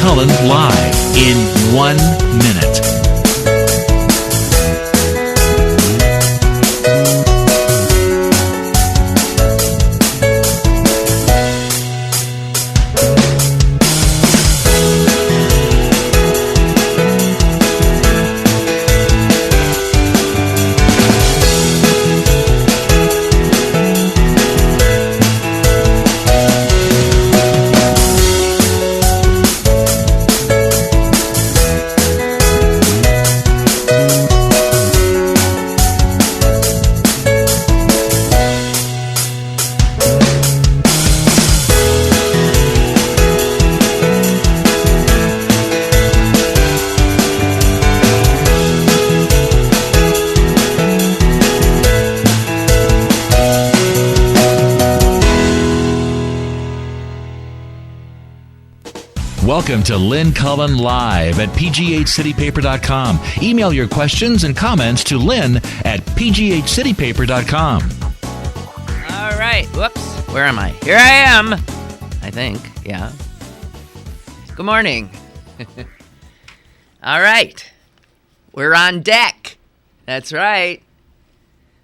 Cullen live in 1 minute. Welcome to Lynn Cullen Live at pghcitypaper.com. Email your questions and comments to Lynn at pghcitypaper.com. All right. Whoops. Where am I? Here I am. I think. Yeah. Good morning. All right. We're on deck. That's right.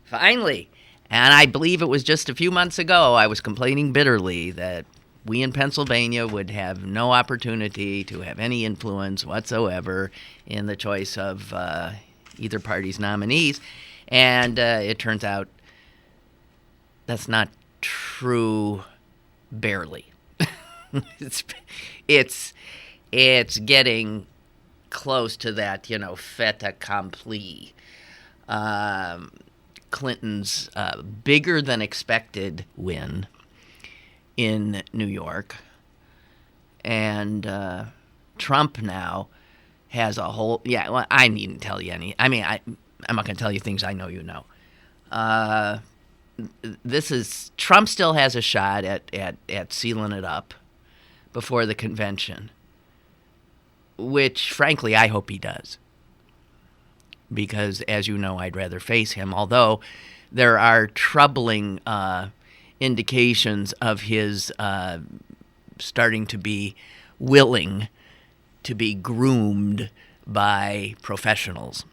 Finally. And I believe it was just a few months ago I was complaining bitterly that we in Pennsylvania would have no opportunity to have any influence whatsoever in the choice of either party's nominees. And it turns out that's not true, barely. It's getting close to that, fait accompli. Clinton's bigger than expected win in New York, and Trump now has a whole I needn't tell you any. I mean, I'm not going to tell you things I know you know. Trump still has a shot at sealing it up before the convention, which frankly I hope he does, because as you know I'd rather face him, although there are troubling indications of his starting to be willing to be groomed by professionals.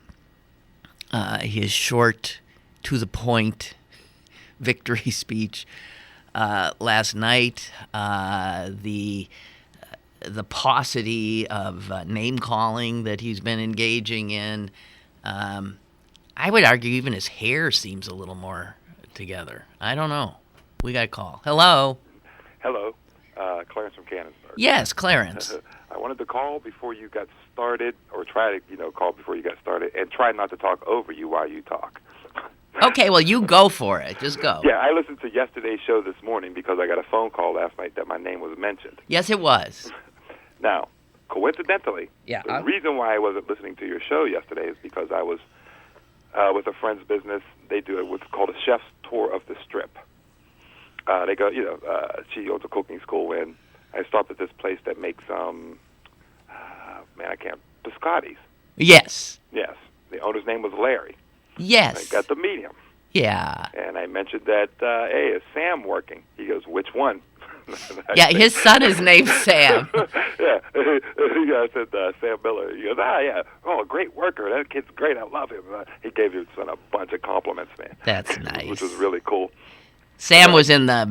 His short, to-the-point victory speech last night, the paucity of name-calling that he's been engaging in, I would argue even his hair seems a little more together. I don't know. We got a call. Hello. Hello. Clarence from Canonsburg. Yes, Clarence. I wanted to call before you got started, or try to, call before you got started, and try not to talk over you while you talk. Okay, well, you go for it. Just go. Yeah, I listened to yesterday's show this morning because I got a phone call last night that my name was mentioned. Yes, it was. Now, coincidentally, yeah, the reason why I wasn't listening to your show yesterday is because I was with a friend's business. They do what's called a chef's tour of the Strip. They go, she owns a cooking school, and I stopped at this place that makes, biscottis. Yes. Yes. The owner's name was Larry. Yes. I got to meet him. Yeah. And I mentioned that, hey, is Sam working? He goes, which one? Yeah, his son is named Sam. Yeah. I said, Sam Miller. He goes, yeah. Oh, great worker. That kid's great. I love him. He gave his son a bunch of compliments, man. That's nice. Which was really cool. Sam was in the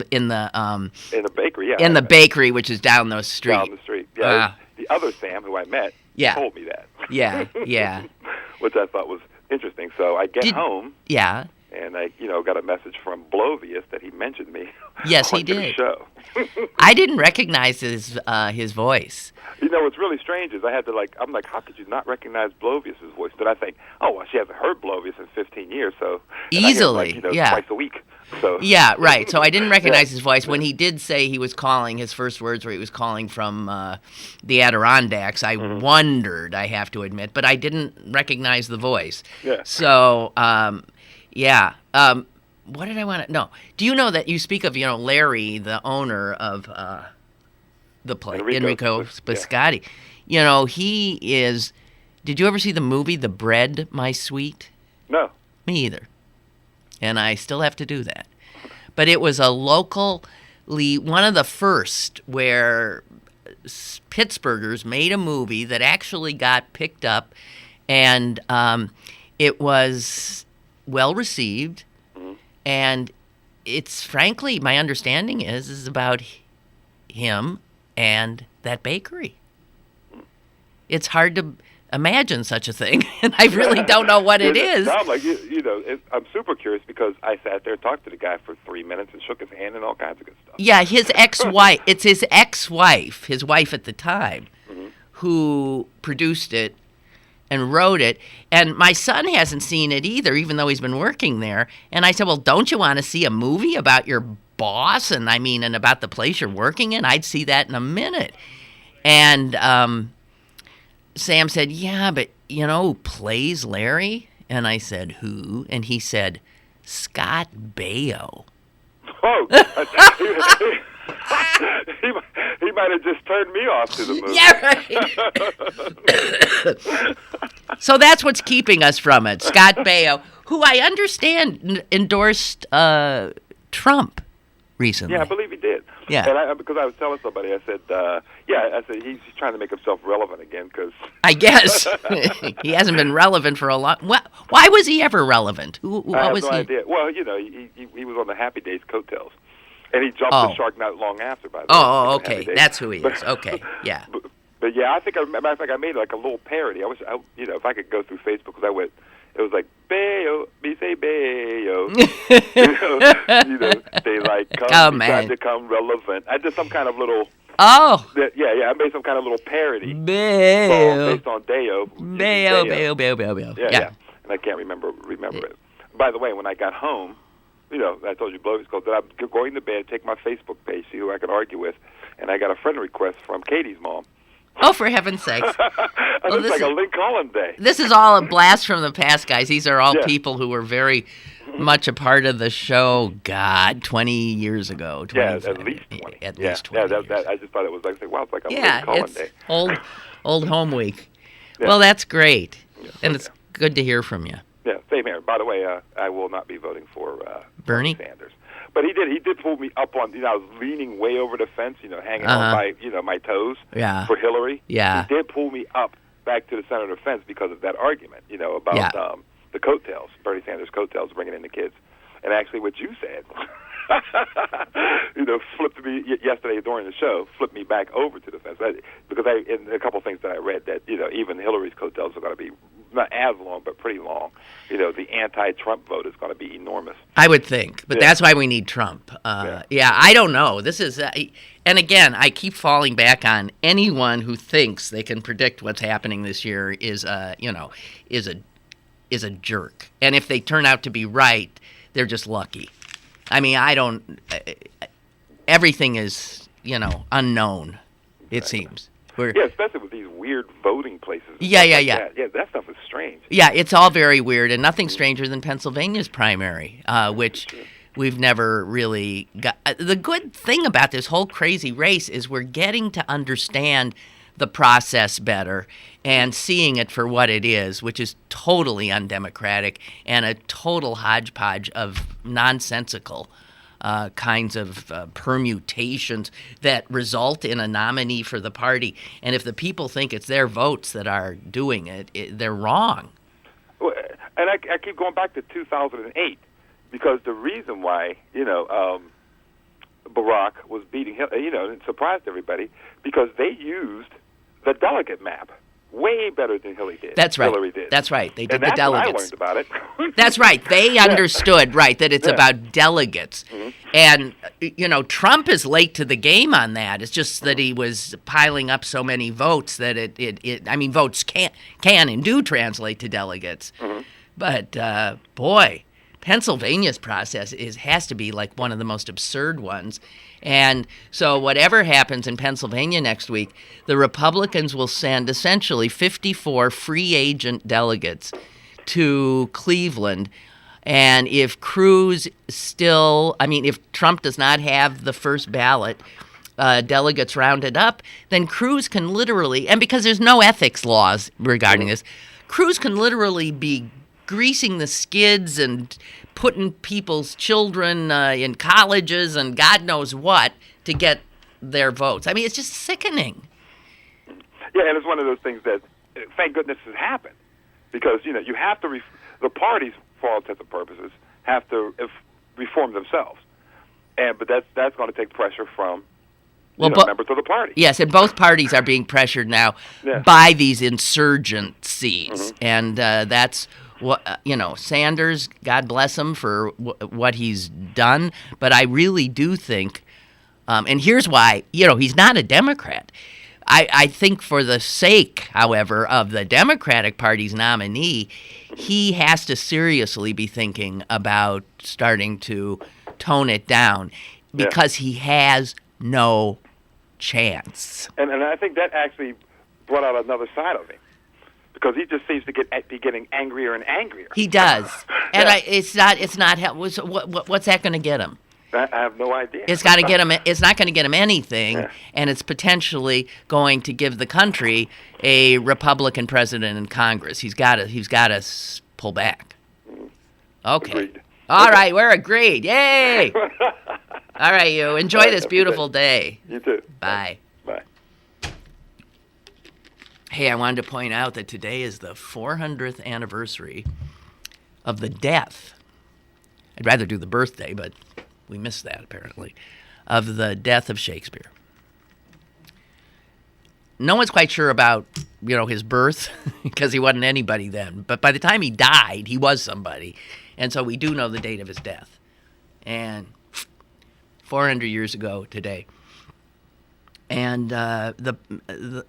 bakery, yeah. In the bakery, which is down the street. Down the street, yeah. The other Sam, who I met, told me that. Yeah, yeah. Which I thought was interesting. So I get home. Yeah. And I, got a message from Blovius that he mentioned me. Yes, on he did. Your show. I didn't recognize his voice. What's really strange is I had to I'm like, how could you not recognize Blovius's voice? But I think, she hasn't heard Blovius in 15 years, so easily, twice a week. So yeah, right. So I didn't recognize his voice when he did say he was calling. His first words were he was calling from the Adirondacks. I wondered, I have to admit, but I didn't recognize the voice. Yeah. So yeah. What did I want to know? Do you know that you speak of Larry, the owner of the place, Enrico Biscotti? Yeah. He is. Did you ever see the movie The Bread, My Sweet? No. Me either. And I still have to do that. But it was a locally, one of the first where Pittsburghers made a movie that actually got picked up, and it was well received. And it's frankly, my understanding is about him and that bakery. It's hard to imagine such a thing, and I really don't know what it is. Sounds like I'm super curious because I sat there and talked to the guy for 3 minutes and shook his hand and all kinds of good stuff. Yeah, his ex-wife. It's his ex-wife, his wife at the time, who produced it and wrote it. And my son hasn't seen it either, even though he's been working there. And I said, well, don't you want to see a movie about your boss and about the place you're working in? I'd see that in a minute. And Sam said, yeah, but who plays Larry? And I said, who? And he said, Scott Baio. Oh, he might have just turned me off to the movie. Yeah, right. So that's what's keeping us from it. Scott Baio, who I understand endorsed Trump recently. Yeah, I believe he did. Yeah. And because I was telling somebody, I said, he's trying to make himself relevant again because... I guess. He hasn't been relevant for a long... Why was he ever relevant? I have no idea. Well, he was on the Happy Days coattails. And he jumped the shark not long after, by the way. Oh, okay. That's who he is. Okay, yeah. But yeah, I think, matter of fact, I made like a little parody. If I could go through Facebook, because it was like, Bayo, me say Bayo. They like come to come relevant. I did some kind of little... Oh. I made some kind of little parody song based on Deo. Bayo. Yeah. And I can't remember it. By the way, when I got home, I told you, Blowy's called, that I'm going to bed, take my Facebook page, see who I could argue with, and I got a friend request from Katie's mom. Oh, for heaven's sakes. It's like a Lynn Cullen day. This is all a blast from the past, guys. These are all people who were very much a part of the show, 20 years ago. At least 20. At least 20 years. I just thought it was like, wow, it's like a Lynn Cullen day. Old home week. Yeah. Well, that's great. Yeah, and it's good to hear from you. Yeah, same here. By the way, I will not be voting for Bernie Sanders. But he did pull me up on, I was leaning way over the fence, hanging on my toes for Hillary. Yeah. He did pull me up back to the center of the fence because of that argument, about the coattails, Bernie Sanders' coattails, bringing in the kids. And actually what you said, flipped me yesterday during the show, flipped me back over to the fence. Because in a couple of things that I read that, even Hillary's coattails are going to be not as long, but pretty long. The anti-Trump vote is going to be enormous. I would think, but that's why we need Trump. I don't know. This is, and again, I keep falling back on anyone who thinks they can predict what's happening this year is a jerk. And if they turn out to be right, they're just lucky. Everything is, unknown, it seems. Especially with these weird voting places. Yeah. That stuff is strange. Yeah, it's all very weird, and nothing stranger than Pennsylvania's primary, which we've never really got. The good thing about this whole crazy race is we're getting to understand the process better and seeing it for what it is, which is totally undemocratic and a total hodgepodge of nonsensical kinds of permutations that result in a nominee for the party. And if the people think it's their votes that are doing it, they're wrong. Well, and I keep going back to 2008 because the reason why, Barack was beating him, it surprised everybody because they used the delegate map way better than Hillary did. That's right. Hillary did. That's right. They did and the delegates. I learned about it. That's right. They understood, that it's about delegates. Mm-hmm. And, Trump is late to the game on that. It's just that he was piling up so many votes that votes can and do translate to delegates. Mm-hmm. But, boy, Pennsylvania's process has to be like one of the most absurd ones. And so whatever happens in Pennsylvania next week, the Republicans will send essentially 54 free agent delegates to Cleveland. And if Cruz if Trump does not have the first ballot delegates rounded up, then Cruz can literally, and because there's no ethics laws regarding this, Cruz can literally be greasing the skids and putting people's children in colleges and God knows what to get their votes. It's just sickening. Yeah, and it's one of those things that, thank goodness, has happened, because you have to the parties, for all intents and purposes, have to reform themselves, but that's going to take pressure from members of the party. Yes, and both parties are being pressured now by these insurgencies, and that's what Sanders, God bless him for what he's done, but I really do think, and here's why, he's not a Democrat. I think for the sake, however, of the Democratic Party's nominee, he has to seriously be thinking about starting to tone it down, because he has no chance. And I think that actually brought out another side of him, because he just seems to be getting angrier and angrier. He does, and it's not. What's that going to get him? I have no idea. It's got to get him. It's not going to get him anything, and it's potentially going to give the country a Republican president in Congress. He's got to pull back. Okay. Agreed. All right, we're agreed. Yay! All right, you enjoy this beautiful day. You too. Bye. Bye. Hey, I wanted to point out that today is the 400th anniversary of the death. I'd rather do the birthday, but we missed that, apparently, of the death of Shakespeare. No one's quite sure about, his birth, because he wasn't anybody then. But by the time he died, he was somebody. And so we do know the date of his death. And 400 years ago today. And the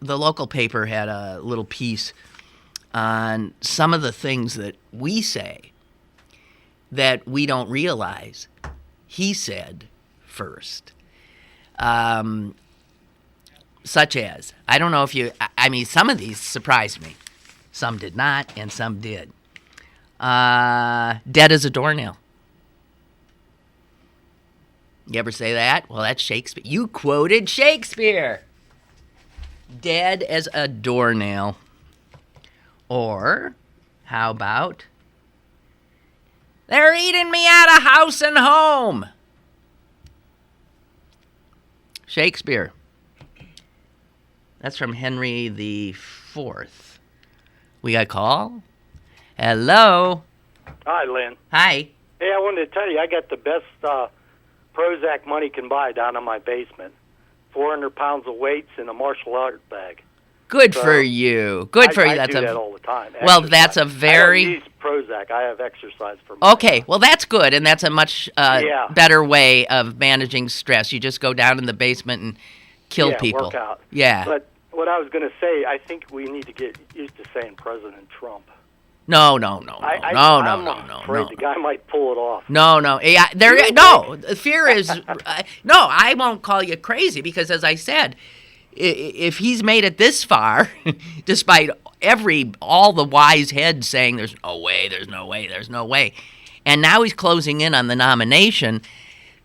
local paper had a little piece on some of the things that we say that we don't realize he said first. Such as, I don't know if some of these surprised me. Some did not, and some did. Dead as a doornail. You ever say that? Well, that's Shakespeare. You quoted Shakespeare. Dead as a doornail. Or, how about, they're eating me out of house and home. Shakespeare. That's from Henry the Fourth. We got a call? Hello? Hi, Lynn. Hi. Hey, I wanted to tell you, I got the best Prozac money can buy down in my basement. 400 pounds of weights in a martial art bag. Good for you. Good for you. I do that all the time. Well, Exercise. that's a very... I don't use Prozac. I have exercise for my Okay, well, that's good, and that's a much better way of managing stress. You just go down in the basement and kill people. Work out. Yeah. But what I was going to say, I think we need to get used to saying President Trump. No. I'm afraid the guy might pull it off. No. Yeah, the fear is... no, I won't call you crazy, because, as I said, if he's made it this far, despite all the wise heads saying there's no way, and now he's closing in on the nomination,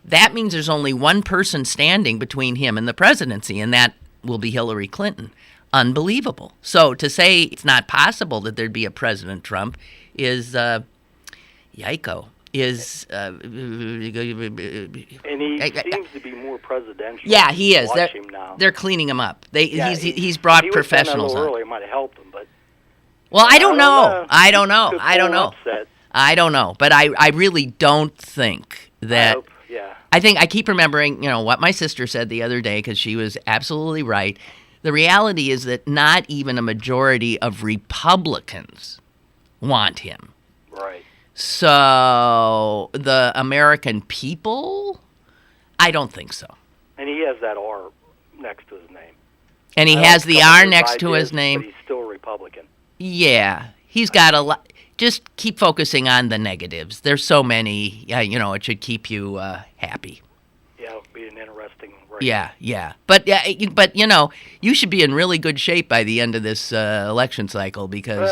that means there's only one person standing between him and the presidency, and that will be Hillary Clinton. Unbelievable. So to say it's not possible that there'd be a President Trump is yiko. And he seems to be more presidential. Yeah, he is. Watch him now. They're cleaning him up. He's brought professionals on. Earlier, might have helped him, but well, I don't know. I don't know. But I really don't think that. I think I keep remembering, what my sister said the other day, because she was absolutely right. The reality is that not even a majority of Republicans want him. Right. So the American people, I don't think so. And he has that R next to his name. And he has the R next to his name. But he's still a Republican. Yeah. He's got a lot. Just keep focusing on the negatives. There's so many, it should keep you happy. Yeah, it'll be an interesting race. Yeah. But you should be in really good shape by the end of this election cycle, because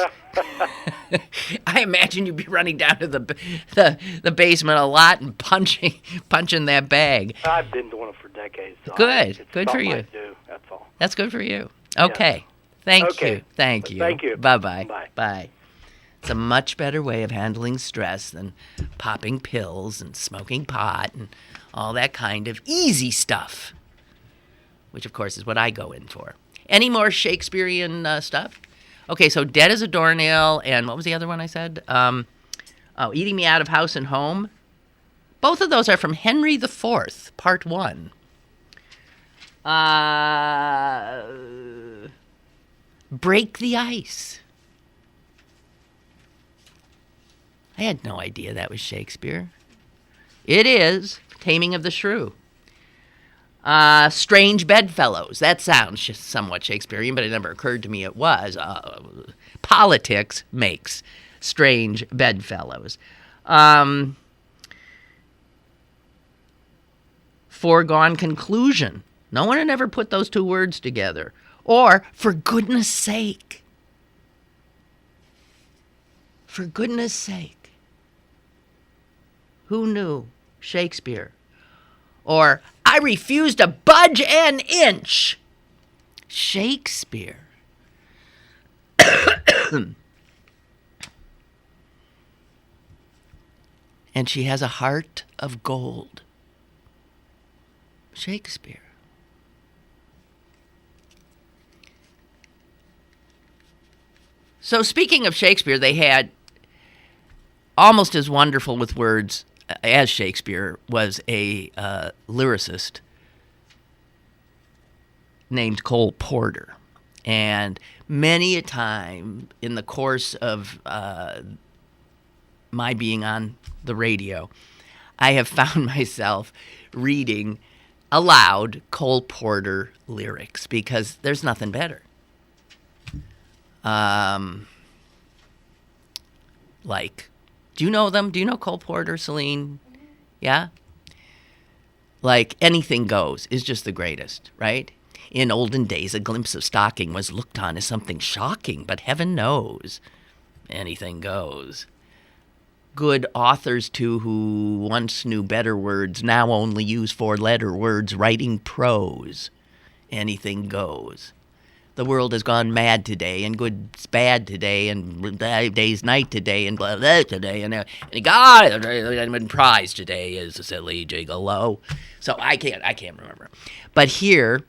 I imagine you'd be running down to the basement a lot and punching that bag. I've been doing it for decades. So good for you. I do, that's all. That's good for you. Okay. Yeah. Thank you. Thank you. Bye-bye. Bye. It's a much better way of handling stress than popping pills and smoking pot and all that kind of easy stuff, which, of course, is what I go in for. Any more Shakespearean stuff? Okay, so Dead as a Doornail, and what was the other one I said? Eating Me Out of House and Home. Both of those are from Henry IV, Part 1. Break the Ice. I had no idea that was Shakespeare. It is. Taming of the Shrew. Strange Bedfellows. That sounds somewhat Shakespearean, but it never occurred to me it was. Politics makes Strange Bedfellows. Foregone Conclusion. No one had ever put those two words together. Or, For Goodness Sake. For goodness sake. Who knew? Shakespeare. Or, I refuse to budge an inch. Shakespeare. And she has a heart of gold. Shakespeare. So speaking of Shakespeare, they had almost as wonderful with words as Shakespeare was a lyricist named Cole Porter. And many a time in the course of my being on the radio, I have found myself reading aloud Cole Porter lyrics because there's nothing better. Like, do you know them? Do you know Cole Porter, Celine? Yeah? Like, Anything Goes is just the greatest, right? In olden days, a glimpse of stocking was looked on as something shocking, but heaven knows, anything goes. Good authors, too, who once knew better words, now only use four-letter words, writing prose. Anything goes. The world has gone mad today, and good's bad today, and day's night today, and blah, blah today, and God, and prize today is a silly gigolo. So I can't remember. But here,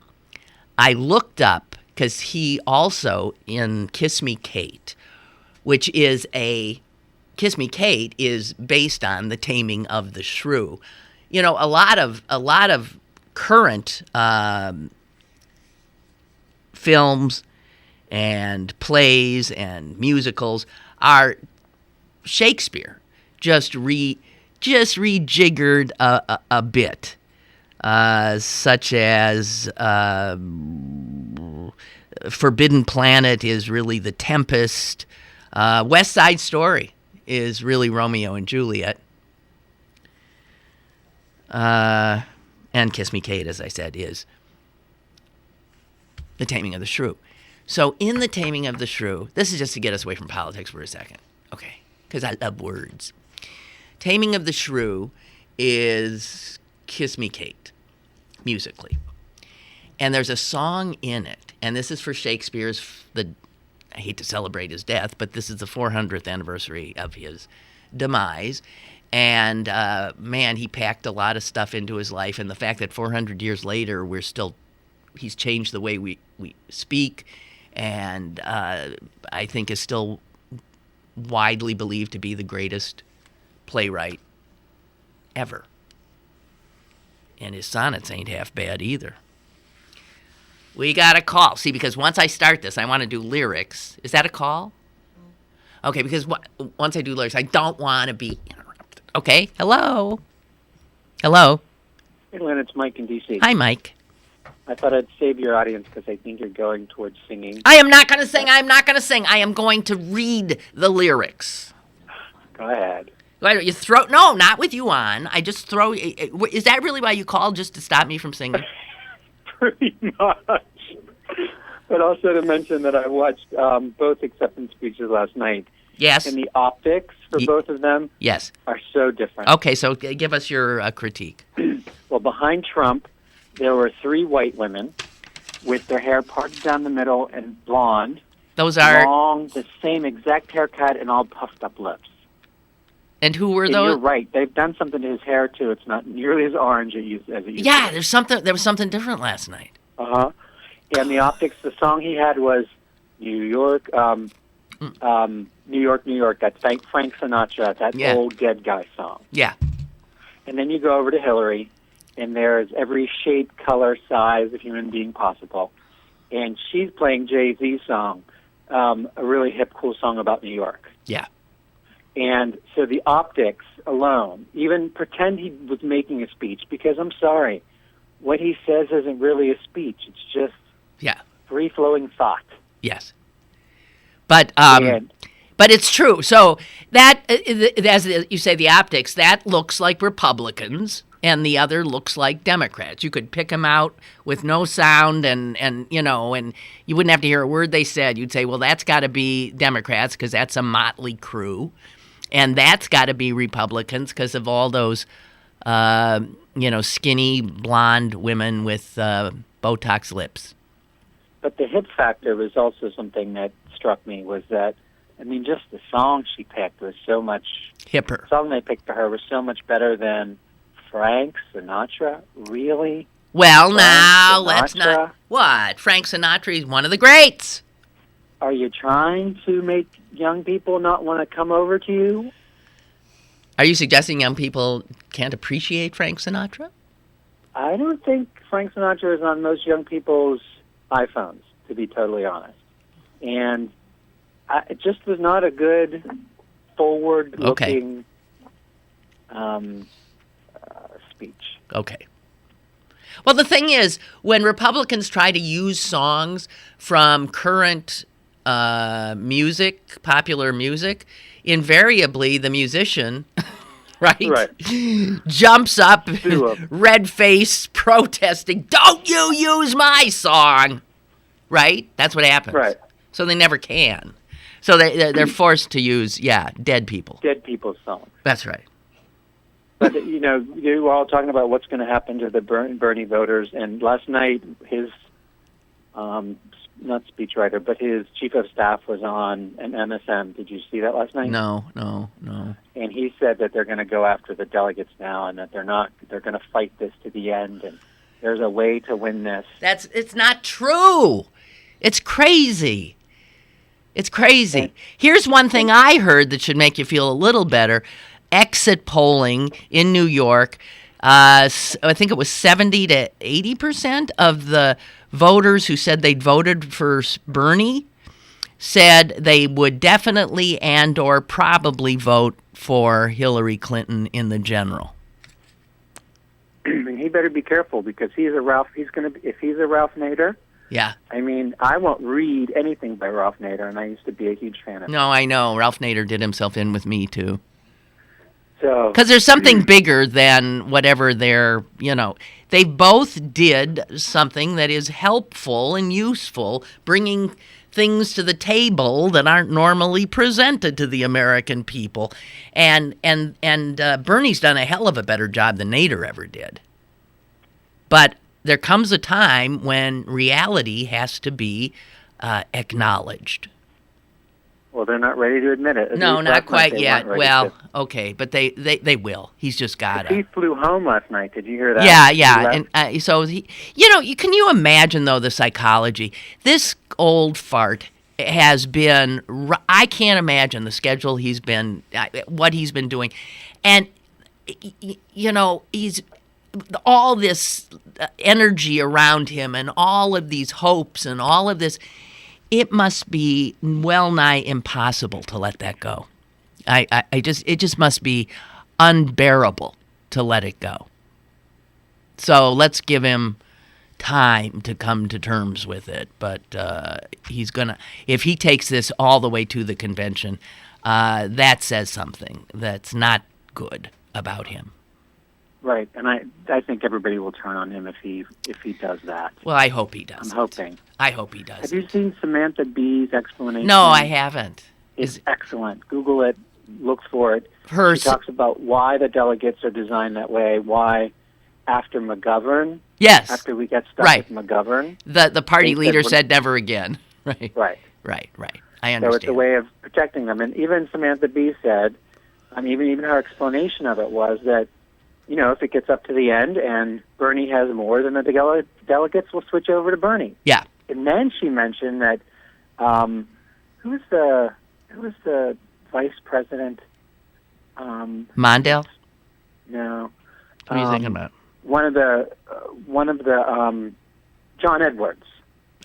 I looked up, because he also, in Kiss Me Kate, which is Kiss Me Kate is based on The Taming of the Shrew. You know, a lot of current films and plays and musicals are Shakespeare, just rejiggered a bit, such as Forbidden Planet is really The Tempest. West Side Story is really Romeo and Juliet. And Kiss Me Kate, as I said, is The Taming of the Shrew. So in The Taming of the Shrew, this is just to get us away from politics for a second, okay, because I love words. Taming of the Shrew is Kiss Me Kate, musically. And there's a song in it, and this is for Shakespeare's, I hate to celebrate his death, but this is the 400th anniversary of his demise. And, man, he packed a lot of stuff into his life, and the fact that 400 years later he's changed the way we speak, and I think is still widely believed to be the greatest playwright ever. And his sonnets ain't half bad either. We got a call. See, because once I start this, I want to do lyrics. Is that a call? Okay, because once I do lyrics, I don't want to be interrupted. Okay, hello? Hello? Hey, Lynn, it's Mike in D.C. Hi, Mike. I thought I'd save your audience because I think you're going towards singing. I am not going to sing. I am not going to sing. I am going to read the lyrics. Go ahead. You throw? No, not with you on. I just throw. Is that really why you called, just to stop me from singing? Pretty much. But also to mention that I watched both acceptance speeches last night. Yes. And the optics for both of them yes. are so different. Okay, so give us your critique. Well, behind Trump, there were three white women with their hair parted down the middle and blonde. Those are long, the same exact haircut and all puffed up lips. And who were and those? You're right. They've done something to his hair too. It's not nearly as orange as it used to be. Yeah, there was something different last night. Uh-huh. And the optics, the song he had was New York, New York, New York. That's Frank Sinatra, that old dead guy song. Yeah. And then you go over to Hillary, and there's every shape, color, size of human being possible. And she's playing Jay-Z's song, a really hip, cool song about New York. Yeah. And so the optics alone, even pretend he was making a speech, because I'm sorry, what he says isn't really a speech. It's just free-flowing thought. Yes. But it's true. So that, as you say, the optics, that looks like Republicans, and the other looks like Democrats. You could pick them out with no sound, and you wouldn't have to hear a word they said. You'd say, well, that's got to be Democrats because that's a motley crew, and that's got to be Republicans because of all those, skinny blonde women with Botox lips. But the hip factor was also something that struck me, was that, just the song she picked was so much hipper. The song they picked for her was so much better than Frank Sinatra. Really? Well, now, let's not... What? Frank Sinatra is one of the greats. Are you trying to make young people not want to come over to you? Are you suggesting young people can't appreciate Frank Sinatra? I don't think Frank Sinatra is on most young people's iPhones, to be totally honest. And it just was not a good forward-looking speech. Okay. Well, the thing is, when Republicans try to use songs from current music, popular music, invariably the musician, right, jumps up, red-faced, protesting, "Don't you use my song!" Right? That's what happens. Right. So they never can. So they're forced to use, dead people. Dead people's songs. That's right. But, you were all talking about what's going to happen to the Bernie voters, and last night his, not speechwriter, but his chief of staff was on an MSM. Did you see that last night? No. And he said that they're going to go after the delegates now, and that they're going to fight this to the end, and there's a way to win this. It's not true. It's crazy. It's crazy. Here's one thing I heard that should make you feel a little better. Exit polling in New York, I think it was 70 to 80% of the voters who said they'd voted for Bernie said they would definitely and or probably vote for Hillary Clinton in the general. And he better be careful, because if he's a Ralph Nader. Yeah. I won't read anything by Ralph Nader, and I used to be a huge fan of him. No, I know. Ralph Nader did himself in with me, too. So, because there's something bigger than whatever they both did something that is helpful and useful, bringing things to the table that aren't normally presented to the American people. And Bernie's done a hell of a better job than Nader ever did. But there comes a time when reality has to be acknowledged. Well, they're not ready to admit it. No, not quite yet. Well, okay, but they will. He's just got it. He flew home last night. Did you hear that? Yeah. And so can you imagine though the psychology? This old fart has been. I can't imagine the schedule what he's been doing, and he's all this energy around him, and all of these hopes, and all of this. It must be well nigh impossible to let that go. It just must be unbearable to let it go. So let's give him time to come to terms with it. But he's gonna, if he takes this all the way to the convention, that says something that's not good about him. Right, and I think everybody will turn on him if he does that. Well, I hope he does. I'm hoping. I hope he does. Have you seen Samantha Bee's explanation? No, I haven't. It's excellent. Google it. Look for it. She talks about why the delegates are designed that way. Why, after McGovern. Yes. After we get stuck with McGovern. The party leader said never again. Right. I understand. So it's a way of protecting them. And even Samantha Bee said, even her explanation of it was that, if it gets up to the end and Bernie has more than the delegates, we'll switch over to Bernie. Yeah. And then she mentioned that who was the vice president? Mondale? No. What are you thinking about? One of the John Edwards.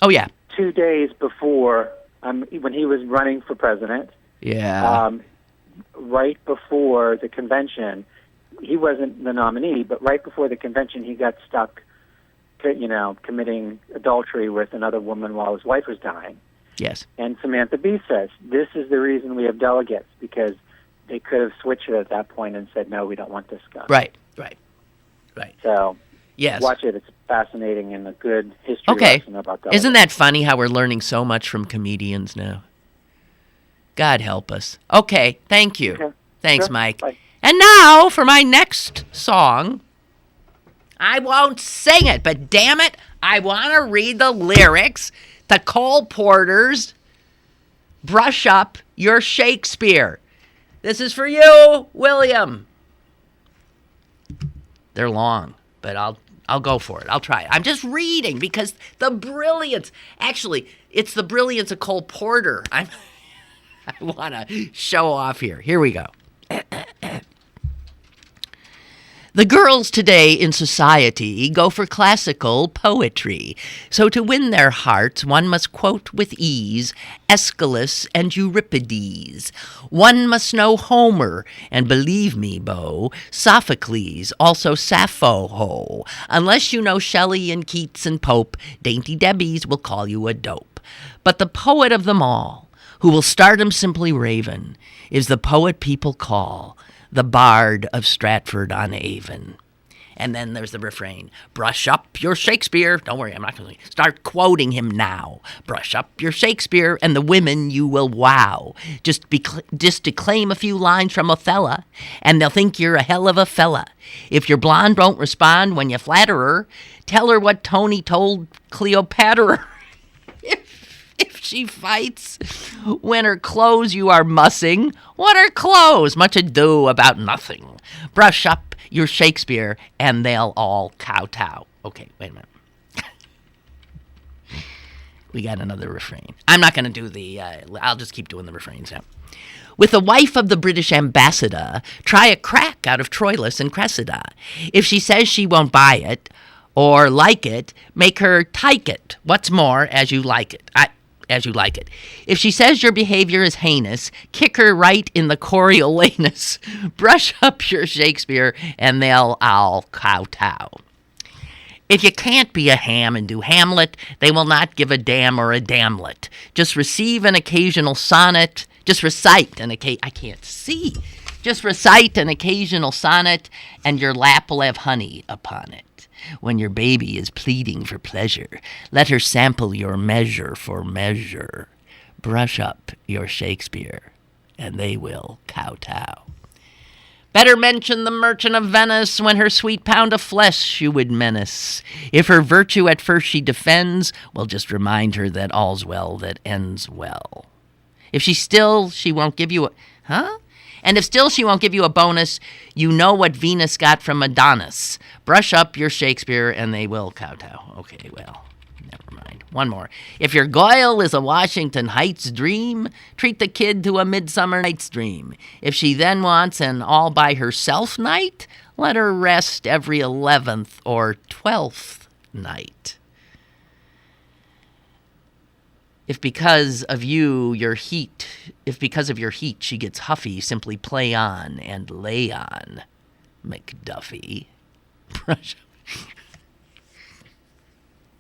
Oh, yeah. 2 days before, when he was running for president. Yeah. Right before the convention, he wasn't the nominee, but right before the convention, he got stuck, committing adultery with another woman while his wife was dying. Yes. And Samantha Bee says, this is the reason we have delegates, because they could have switched it at that point and said, no, we don't want this guy. Right. So, yes. Watch it. It's fascinating and a good history lesson about delegates. Isn't that funny how we're learning so much from comedians now? God help us. Okay, thank you. Okay. Thanks, Sure. Mike. Bye. And now for my next song. I won't sing it, but damn it, I want to read the lyrics to Cole Porter's Brush Up Your Shakespeare. This is for you, William. They're long, but I'll go for it. I'll try it. I'm just reading because the brilliance. Actually, it's the brilliance of Cole Porter. I want to show off here. Here we go. The girls today in society go for classical poetry. So to win their hearts, one must quote with ease Aeschylus and Euripides. One must know Homer, and believe me, Beau, Sophocles, also Sappho, ho. Unless you know Shelley and Keats and Pope, Dainty Debbies will call you a dope. But the poet of them all, who will stardom simply raven, is the poet people call the Bard of Stratford-on-Avon. And then there's the refrain, brush up your Shakespeare. Don't worry, I'm not going to start quoting him now. Brush up your Shakespeare, and the women you will wow. Just declaim a few lines from Othello, and they'll think you're a hell of a fella. If your blonde won't respond when you flatter her, tell her what Tony told Cleopatra. If she fights when her clothes you are mussing, what are clothes? Much ado about nothing. Brush up your Shakespeare, and they'll all kowtow. Okay, wait a minute. We got another refrain. I'm not going to do I'll just keep doing the refrains now. With the wife of the British ambassador, try a crack out of Troilus and Cressida. If she says she won't buy it or like it, make her tyke it. What's more, as you like it. If she says your behavior is heinous, kick her right in the Coriolanus. Brush up your Shakespeare, and they'll all kowtow. If you can't be a ham and do Hamlet, they will not give a damn or a damlet. Just receive an occasional sonnet. Just recite an Just recite an occasional sonnet, and your lap will have honey upon it. When your baby is pleading for pleasure, let her sample your measure for measure. Brush up your Shakespeare, and they will kowtow. Better mention the Merchant of Venice when her sweet pound of flesh you would menace. If her virtue at first she defends, well, just remind her that all's well that ends well. If she won't give you And if still she won't give you a bonus, you know what Venus got from Adonis. Brush up your Shakespeare, and they will kowtow. Okay, well, never mind. One more. If your Goyle is a Washington Heights dream, treat the kid to a Midsummer Night's Dream. If she then wants an all-by-herself night, let her rest every 11th or 12th night. If because of your heat she gets huffy, simply play on and lay on, McDuffie. Brush up.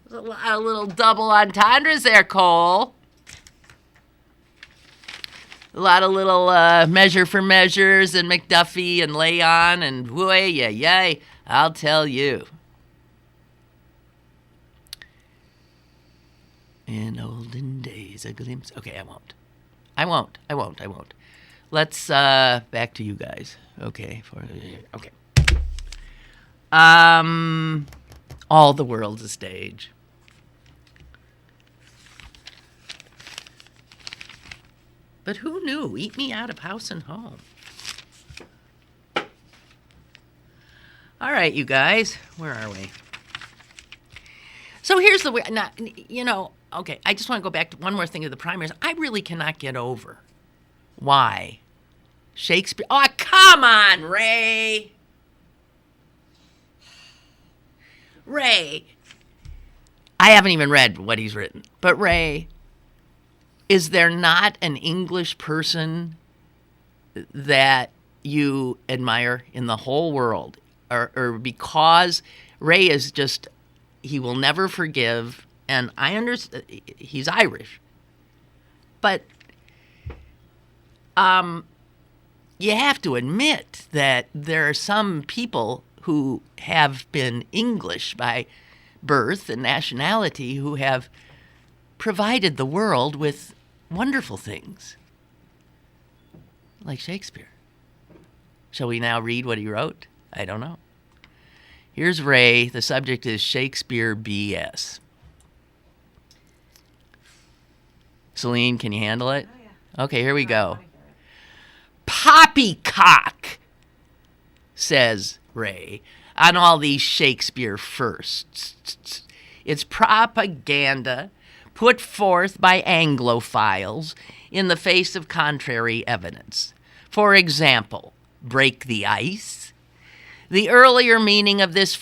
There's a lot of little double entendres there, Cole. A lot of little measure for measures and McDuffie and lay on and whooey, yay. I'll tell you. In olden days, a glimpse. Okay, I won't. Let's back to you guys. Okay, okay. All the world's a stage. But who knew? Eat me out of house and home. All right, you guys, where are we? So here's the way, okay, I just want to go back to one more thing to the primaries. I really cannot get over why Shakespeare. Oh, come on, Ray. Ray. I haven't even read what he's written. But Ray, is there not an English person that you admire in the whole world? Or because Ray is just, he will never forgive, and I understand he's Irish. But you have to admit that there are some people who have been English by birth and nationality who have provided the world with wonderful things, like Shakespeare. Shall we now read what he wrote? I don't know. Here's Ray. The subject is Shakespeare BS. Celine, can you handle it? Oh, yeah. Okay, here we go. Poppycock, says Ray, on all these Shakespeare firsts. It's propaganda put forth by Anglophiles in the face of contrary evidence. For example, break the ice. The earlier meaning of this...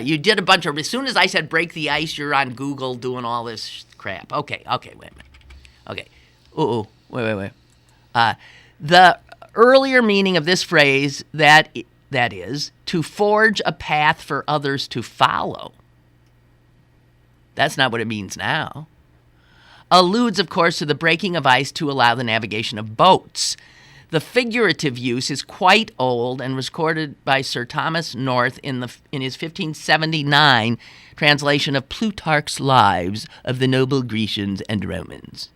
you did a bunch of... As soon as I said break the ice, you're on Google doing all this crap. Okay, wait a minute. Okay. Wait. The earlier meaning of this phrase, that is, to forge a path for others to follow. That's not what it means now. Alludes, of course, to the breaking of ice to allow the navigation of boats. The figurative use is quite old and was recorded by Sir Thomas North in his 1579 translation of Plutarch's Lives of the Noble Grecians and Romans.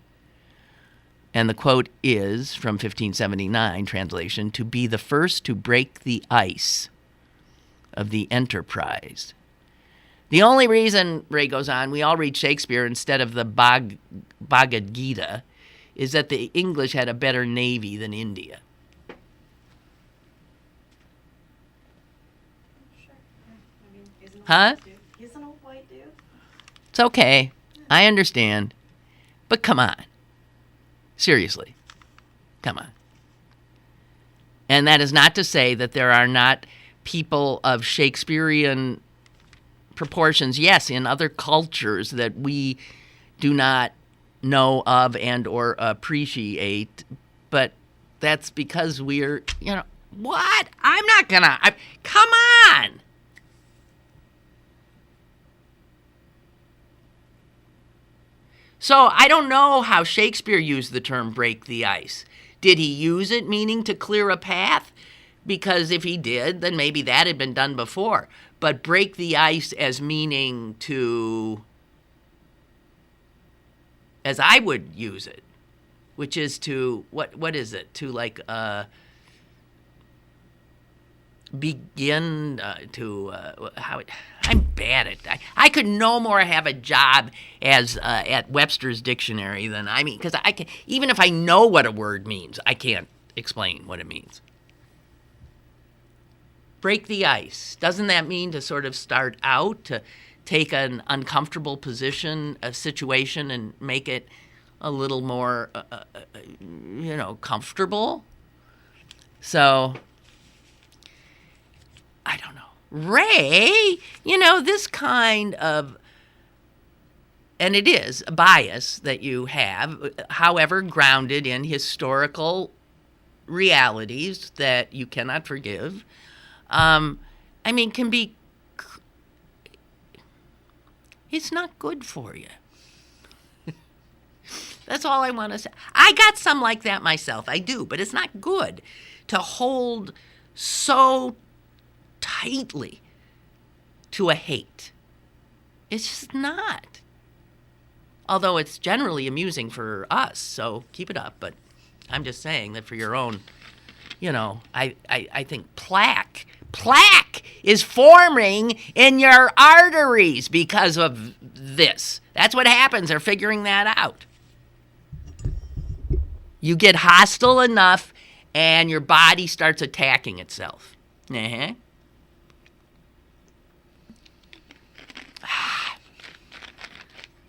And the quote is, from 1579 translation, to be the first to break the ice of the enterprise. The only reason, Ray goes on, we all read Shakespeare instead of the Bhagavad Gita is that the English had a better navy than India. Sure. I mean, he's an old white dude. It's okay. I understand. But come on. Seriously. Come on. And that is not to say that there are not people of Shakespearean proportions, yes, in other cultures that we do not know of and or appreciate, but that's because we're, what? I'm not gonna, come on! So I don't know how Shakespeare used the term break the ice. Did he use it meaning to clear a path? Because if he did, then maybe that had been done before. But break the ice as meaning to, as I would use it, which is to, what is it? To like begin I'm bad at that. I could no more have a job as at Webster's Dictionary than, because I can, even if I know what a word means, I can't explain what it means. Break the ice. Doesn't that mean to sort of start out, to take an uncomfortable position, a situation, and make it a little more, comfortable? So, I don't know. Ray, this kind of, and it is a bias that you have, however grounded in historical realities that you cannot forgive, can be, it's not good for you. That's all I want to say. I got some like that myself. I do, but it's not good to hold so tightly to a hate. It's just not. Although it's generally amusing for us, so keep it up. But I'm just saying that for your own, I think plaque is forming in your arteries because of this. That's what happens. They're figuring that out. You get hostile enough and your body starts attacking itself.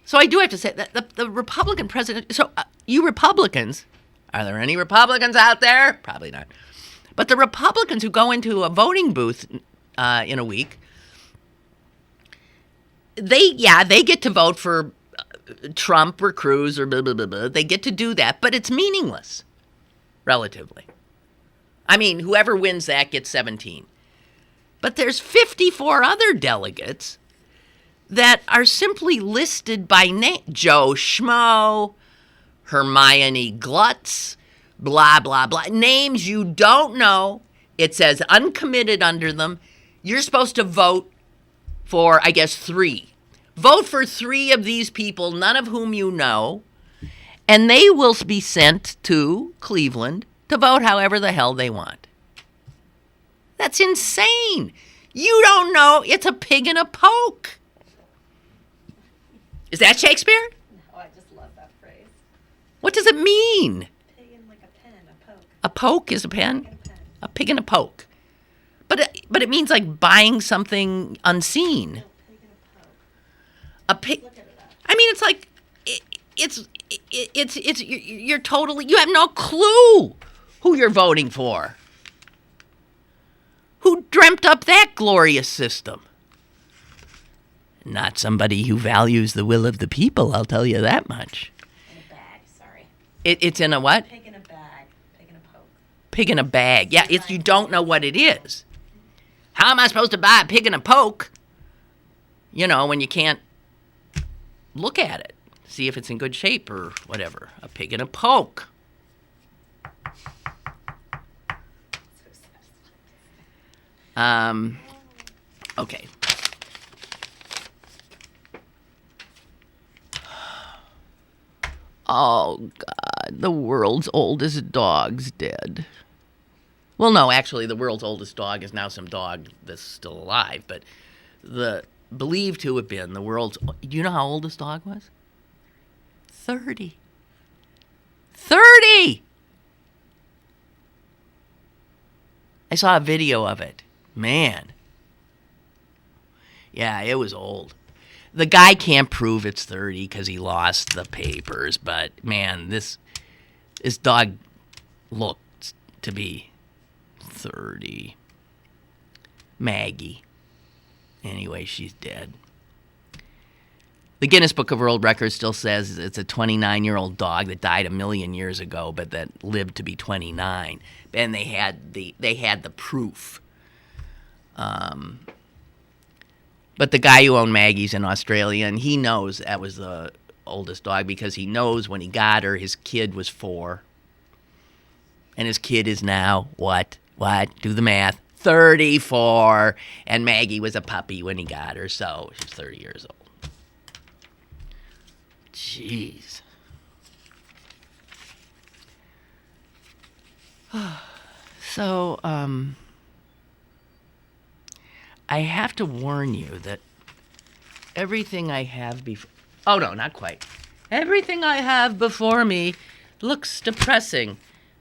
So I do have to say that the Republican president. So you Republicans, are there any Republicans out there? Probably not. But the Republicans who go into a voting booth in a week, they get to vote for Trump or Cruz or blah, blah, blah, blah. They get to do that, but it's meaningless, relatively. I mean, whoever wins that gets 17. But there's 54 other delegates that are simply listed by name. Joe Schmo, Hermione Glutz, blah, blah, blah. Names you don't know. It says uncommitted under them. You're supposed to vote for, I guess, 3. Vote for 3 of these people, none of whom you know, and they will be sent to Cleveland to vote however the hell they want. That's insane. You don't know. It's a pig in a poke. Is that Shakespeare? No, I just love that phrase. What does it mean? Pig in like a pen, a poke. A poke is a pen? Pig in a pen. A pig in a poke. But it means like buying something unseen. No, pig in a poke. A pig. Look at it up. I mean, it's like you're totally, you have no clue who you're voting for. Who dreamt up that glorious system? Not somebody who values the will of the people, I'll tell you that much. In a bag, sorry. It's in a what? Pig in a bag. Pig in a poke. Pig in a bag. Yeah, you don't know what it is. How am I supposed to buy a pig in a poke? You know, when you can't look at it, see if it's in good shape or whatever. A pig in a poke. Okay. Oh, God, the world's oldest dog's dead. Well, no, actually, the world's oldest dog is now some dog that's still alive, but the believed to have been the world's... Do you know how old this dog was? 30. 30! I saw a video of it. Man. Yeah, it was old. The guy can't prove it's 30 because he lost the papers, but man, this dog looked to be 30. Maggie. Anyway, she's dead. The Guinness Book of World Records still says it's a 29-year-old dog that died 1 million years ago, but that lived to be 29. And they had the proof. But the guy who owned Maggie's in Australia, and he knows that was the oldest dog because he knows when he got her, his kid was 4. And his kid is now, what? Do the math. 34. And Maggie was a puppy when he got her, so she's 30 years old. Jeez. So, I have to warn you that everything I have before... Oh, no, not quite. Everything I have before me looks depressing.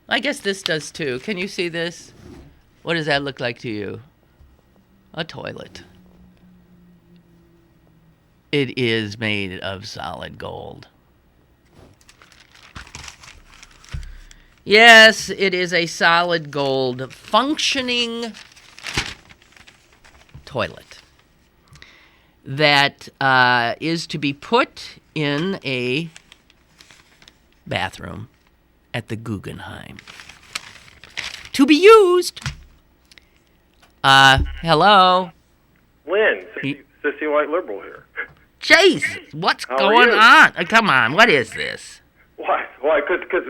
I guess this does, too. Can you see this? What does that look like to you? A toilet. It is made of solid gold. Yes, it is a solid gold functioning toilet that is to be put in a bathroom at the Guggenheim to be used. Hello? Lynn, sissy white liberal here. Jesus, what's How are going you? on? Come on, what is this? Why? Because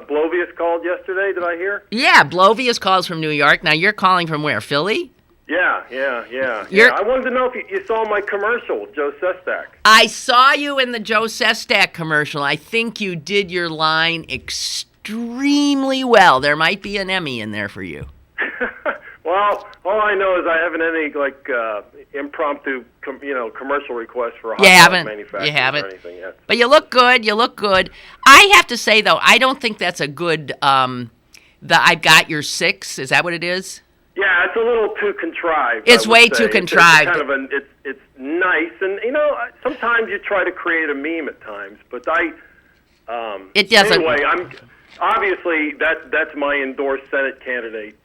Blovius called yesterday, did I hear? Yeah, Blovius calls from New York. Now, you're calling from where, Philly? Yeah. I wanted to know if you saw my commercial, Joe Sestak. I saw you in the Joe Sestak commercial. I think you did your line extremely well. There might be an Emmy in there for you. Well, all I know is I haven't any impromptu commercial requests for a hot dog manufacturer or anything yet. But you look good. I have to say, though, I don't think that's a good, I've got your 6. Is that what it is? Yeah, it's a little too contrived. It's way too contrived. It's nice, and sometimes you try to create a meme at times, but it doesn't. Anyway, obviously that's my endorsed Senate candidate.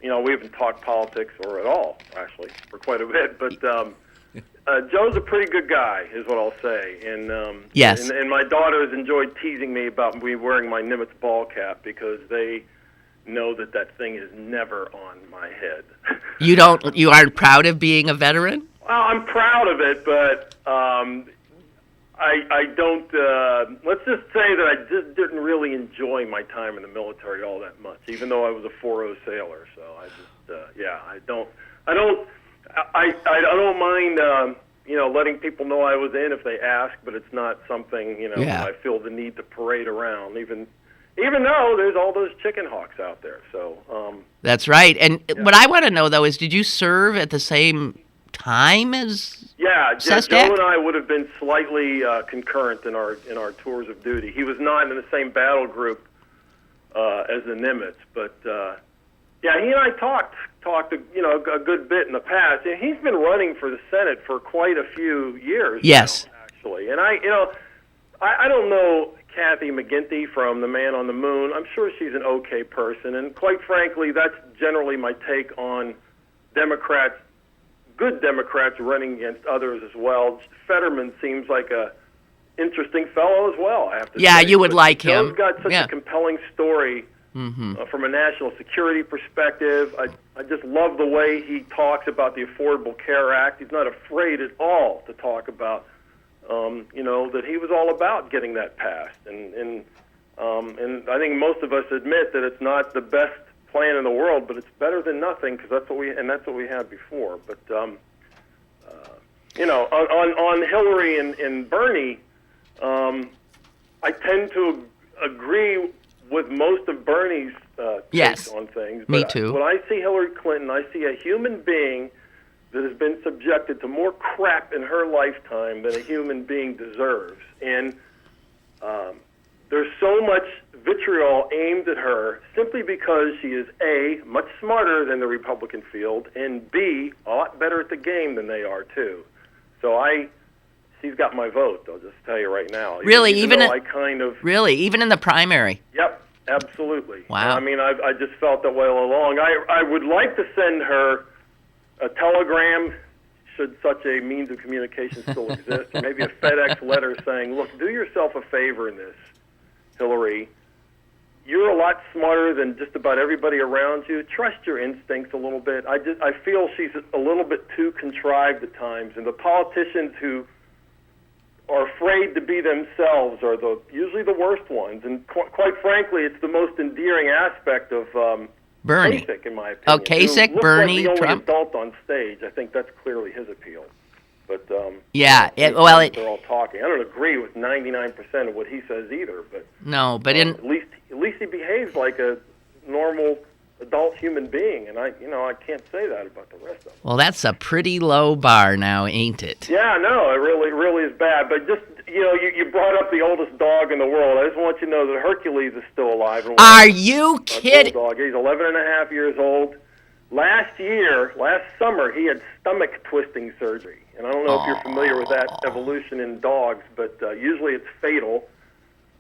We haven't talked politics or at all actually for quite a bit, but Joe's a pretty good guy, is what I'll say. And yes, and my daughters enjoyed teasing me about me wearing my Nimitz ball cap because they know that thing is never on my head. You aren't proud of being a veteran? Well, I'm proud of it, but I don't. Let's just say that I just didn't really enjoy my time in the military all that much, even though I was a 4.0 sailor. So I just, I don't mind, letting people know I was in if they ask, but it's not something, that I feel the need to parade around, even though there's all those chicken hawks out there. So that's right. And what I want to know, though, is did you serve at the same time as Sestak? Joe and I would have been slightly concurrent in our tours of duty. He was not in the same battle group as the Nimitz, but he and I talked a good bit in the past. And he's been running for the Senate for quite a few years. Yes, now, actually, and I don't know Kathy McGinty from The Man on the Moon. I'm sure she's an okay person, and quite frankly, that's generally my take on Democrats, good Democrats running against others as well. Fetterman seems like a interesting fellow as well, I have to say. Yeah, you would like him. Joe's got such a compelling story from a national security perspective. I just love the way he talks about the Affordable Care Act. He's not afraid at all to talk about that he was all about getting that passed, and I think most of us admit that it's not the best plan in the world, but it's better than nothing because that's what we had before. But on Hillary and Bernie, I tend to agree with most of Bernie's takes on things. But me too. When I see Hillary Clinton, I see a human being that has been subjected to more crap in her lifetime than a human being deserves. And there's so much vitriol aimed at her simply because she is A, much smarter than the Republican field, and B, a lot better at the game than they are, too. So she's got my vote, I'll just tell you right now. Really? Even in the primary? Yep, absolutely. Wow. I mean, I just felt that way all along. I would like to send her a telegram, should such a means of communication still exist, or maybe a FedEx letter saying, look, do yourself a favor in this, Hillary. You're a lot smarter than just about everybody around you. Trust your instincts a little bit. I feel she's a little bit too contrived at times, and the politicians who are afraid to be themselves are usually the worst ones. And quite frankly, it's the most endearing aspect of Bernie. Kasich, in my opinion. Oh, Kasich, Bernie, like the Trump. only adult on stage. I think that's clearly his appeal. But they're all talking. I don't agree with 99% of what he says either. But no, but at least he behaves like a normal adult human being, and I can't say that about the rest of them. Well, that's a pretty low bar now, ain't it? Yeah, no, it really is bad. But just you brought up the oldest dog in the world. I just want you to know that Hercules is still alive. Are you kidding? Dog. He's 11 and a half years old. Last summer, he had stomach twisting surgery. And I don't know if you're familiar with that evolution in dogs, but usually it's fatal.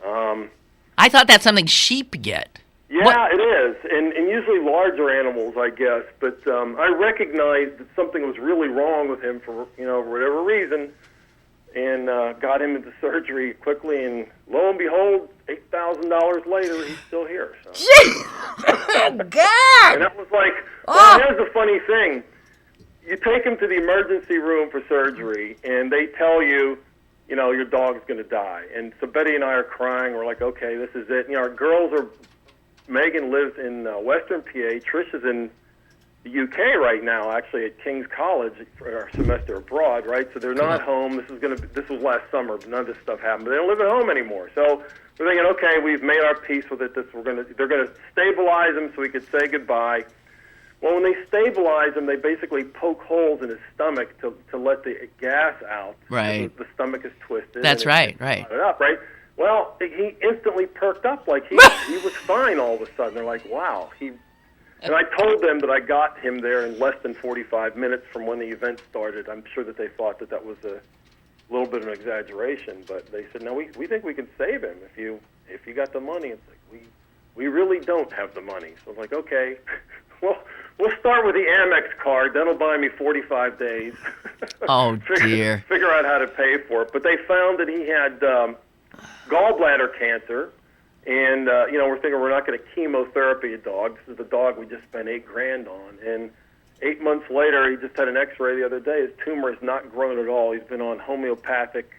I thought that's something sheep get. Yeah, it is, and usually larger animals, I guess. But I recognized that something was really wrong with him for whatever reason, and got him into surgery quickly. And lo and behold, $8,000 later, he's still here. So. Oh God! And that was like, well, here's the funny thing: you take him to the emergency room for surgery, and they tell you, your dog's going to die. And so Betty and I are crying. We're like, okay, this is it. Our girls are. Megan lives in Western PA. Trish is in the UK right now, actually at King's College for our semester abroad, right? So they're not home. This was last summer, but none of this stuff happened. But they don't live at home anymore. So we're thinking, okay, we've made our peace with it. They're gonna stabilize him so we could say goodbye. Well, when they stabilize him, they basically poke holes in his stomach to let the gas out. Right. The stomach is twisted. That's right. It up, right? Well, he instantly perked up like he was fine all of a sudden. They're like, wow, he And I told them that I got him there in less than 45 minutes from when the event started. I'm sure that they thought that was a little bit of an exaggeration, but they said, no, we think we can save him if you got the money. It's like, we really don't have the money. So I'm like, okay, well, we'll start with the Amex card. That'll buy me 45 days. Oh, dear. Figure out how to pay for it. But they found that he had gallbladder cancer. And, we're thinking we're not going to chemotherapy a dog. This is the dog we just spent $8,000 on. And 8 months later, he just had an x-ray the other day. His tumor has not grown at all. He's been on homeopathic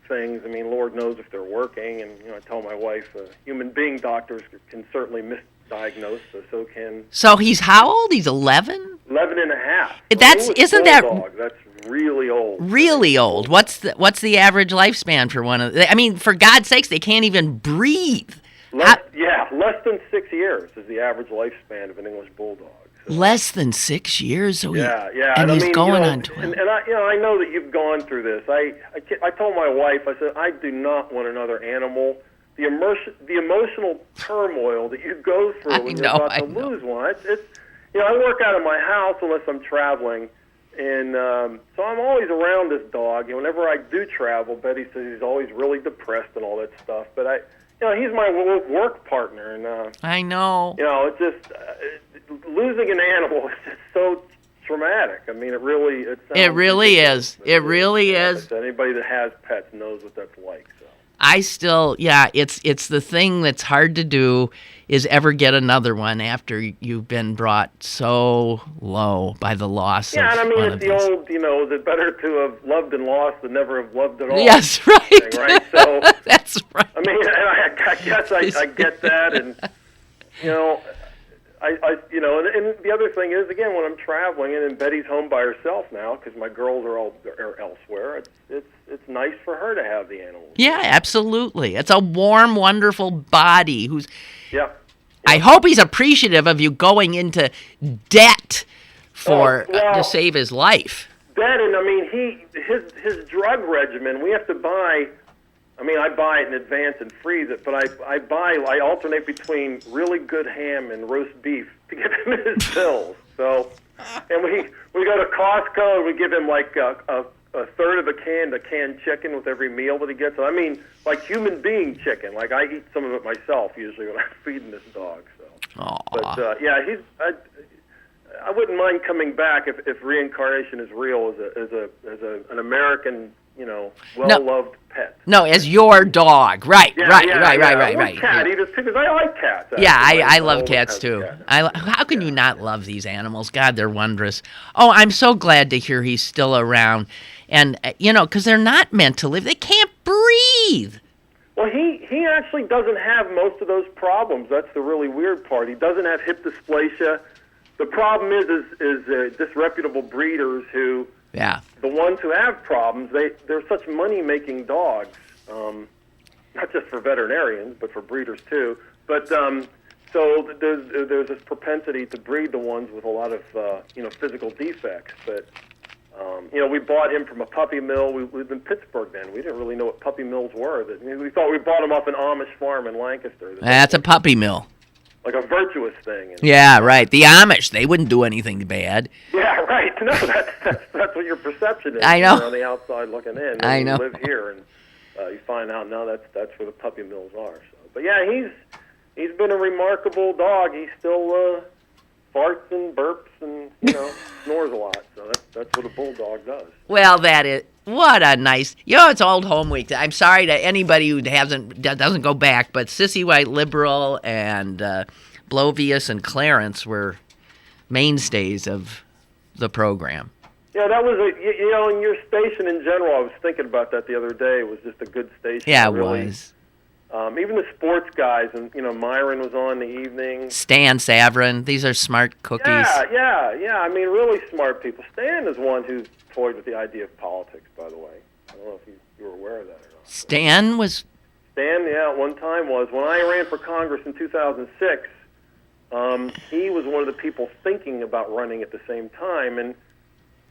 things. I mean, Lord knows if they're working. And, I tell my wife, human being doctors can certainly misdiagnose, so can... So he's how old? He's 11? 11 and a half. Isn't that... That's really old. Really old. What's the average lifespan for one of... I mean, for God's sakes, they can't even breathe. Less than 6 years is the average lifespan of an English bulldog. So. Less than 6 years? So yeah. And he's going on 12. And I know that you've gone through this. I told my wife, I said, I do not want another animal. The emotional turmoil that you go through when you're about to lose one. It's I work out of my house unless I'm traveling. And so I'm always around this dog. Whenever I do travel, Betty says he's always really depressed and all that stuff. But he's my work partner, and I know. It's just losing an animal is just so traumatic. I mean, it really is. It really is. Anybody that has pets knows what that's like. So I still, it's the thing that's hard to do is ever get another one after you've been brought so low by the loss of and I mean, one it's of the these. old, the better to have loved and lost than never have loved at all. Yes, right. Thing, right? So, that's right. I mean, I guess I get that, and, and the other thing is, again, when I'm traveling, and Betty's home by herself now, because my girls are elsewhere, it's nice for her to have the animals. Yeah, absolutely. It's a warm, wonderful body who's... Yeah. I hope he's appreciative of you going into debt to save his life. That, and I mean, his drug regimen, we have to buy. I mean, I buy it in advance and freeze it, but I alternate between really good ham and roast beef to give him his pills. So, and we go to Costco and we give him like a third of a canned chicken with every meal that he gets. I mean, like human being chicken. Like I eat some of it myself usually when I'm feeding this dog. So, Aww. But I wouldn't mind coming back if reincarnation is real as an American, well-loved pet. No, as your dog. Right. Cat, Yeah. either because I like cats. Yeah, I love cats too. How can you not love these animals? God, they're wondrous. Oh, I'm so glad to hear he's still around. And, because they're not meant to live. They can't breathe. Well, he actually doesn't have most of those problems. That's the really weird part. He doesn't have hip dysplasia. The problem is disreputable breeders who, the ones who have problems, they're such money-making dogs, not just for veterinarians, but for breeders too. But so there's this propensity to breed the ones with a lot of physical defects. But we bought him from a puppy mill. We lived in Pittsburgh then. We didn't really know what puppy mills were. We thought we bought him off an Amish farm in Lancaster. That's a puppy mill. Like a virtuous thing. Yeah, right. The Amish, they wouldn't do anything bad. Yeah, right. No, that's what your perception is. I know. You're on the outside looking in. I know. You live here, and you find out now that's where the puppy mills are. So, but yeah, he's been a remarkable dog. He still farts and burps and snores a lot. So that's what a bulldog does. Well, that is. What a nice, it's Old Home Week. I'm sorry to anybody who doesn't go back, but Sissy White Liberal and Blovius and Clarence were mainstays of the program. Yeah, that was in your station in general. I was thinking about that the other day. It was just a good station. Yeah, it really. Was. Even the sports guys, and Myron was on in the evening. Stan Savran, these are smart cookies. Yeah. I mean, really smart people. Stan is one who's toyed with the idea of politics, by the way. I don't know if you were aware of that or not. Stan, at one time was. When I ran for Congress in 2006, he was one of the people thinking about running at the same time. And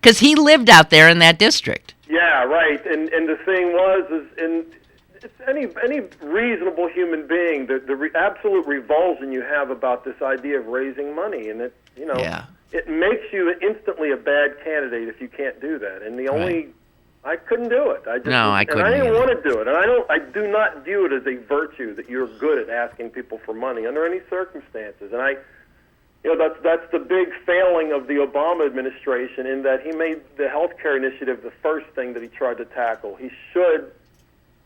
because he lived out there in that district. Yeah, right. And the thing was, any reasonable human being, the absolute revulsion you have about this idea of raising money, and it makes you instantly a bad candidate if you can't do that. And I couldn't do it. I couldn't. And I didn't want to do it. And I do not view it as a virtue that you're good at asking people for money under any circumstances. And that's the big failing of the Obama administration, in that he made the health care initiative the first thing that he tried to tackle. He should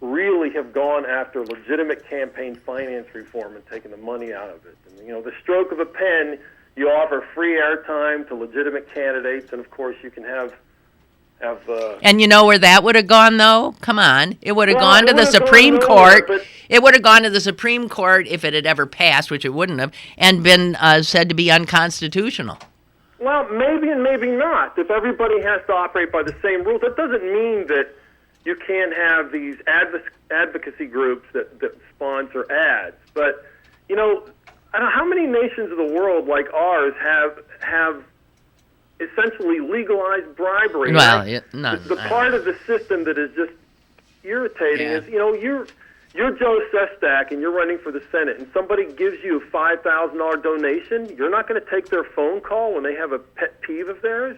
really have gone after legitimate campaign finance reform and taken the money out of it. And, the stroke of a pen, you offer free airtime to legitimate candidates, and of course you can have. And you know where that would have gone, though? Come on. It would have gone to the Supreme Court. It would have gone to the Supreme Court if it had ever passed, which it wouldn't have, and been said to be unconstitutional. Well, maybe and maybe not. If everybody has to operate by the same rules, that doesn't mean that you can't have these advocacy groups that sponsor ads. But, I don't know how many nations of the world like ours have essentially legalized bribery. Well, none. The part of the system that is just irritating is, you're Joe Sestak and you're running for the Senate, and somebody gives you a $5,000 donation. You're not going to take their phone call when they have a pet peeve of theirs?